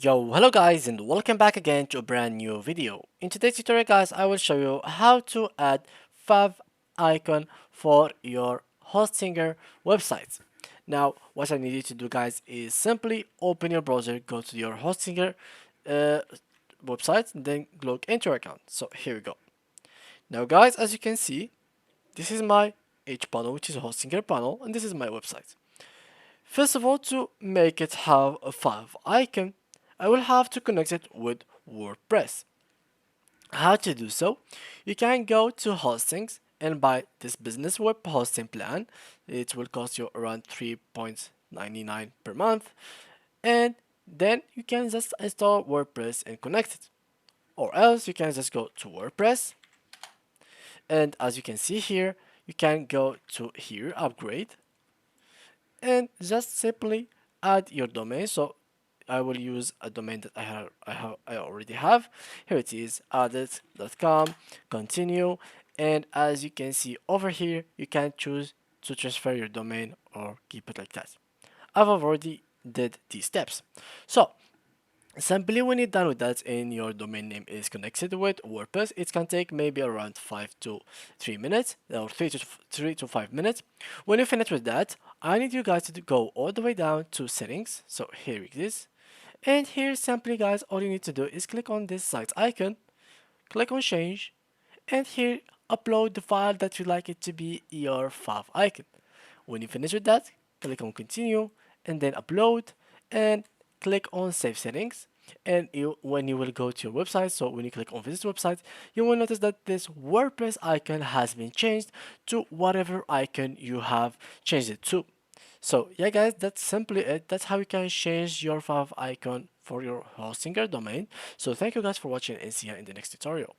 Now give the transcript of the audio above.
Yo, hello guys and welcome back again to a brand new video. In today's tutorial guys, I will show you how to add fav icon for your Hostinger website. Now, what I need you to do guys is simply open your browser, go to your Hostinger uh, website, and then log into your account. So here we go. Now guys, as you can see, this is my H panel, which is a Hostinger panel, and this is my website. First of all, to make it have a fav icon, I will have to connect it with WordPress. How to do so? You can go to hostings and buy this business web hosting plan. It will cost you around 3.99 per month, and then you can just install WordPress and connect it. Or else you can just go to WordPress, and as you can see here, you can go to here, upgrade, and just simply add your domain. So I will use a domain that I already have. Here it is, added.com, continue, and as you can see over here, you can choose to transfer your domain or keep it like that. I've already did these steps. So simply when you're done with that and your domain name is connected with WordPress, it can take maybe around 5 to 3 minutes or 3 to 5 minutes. When you finish with that, I need you guys to go all the way down to settings. So here it is. And here simply guys, all you need to do is click on this site icon, click on change, and here upload the file that you like it to be your fav icon. When you finish with that, click on continue and then upload and click on save settings. And when you will go to your website, so when you click on visit website, you will notice that this WordPress icon has been changed to whatever icon you have changed it to. So yeah guys, that's simply it. That's how you can change your fav icon for your Hostinger domain. So thank you guys for watching and see you in the next tutorial.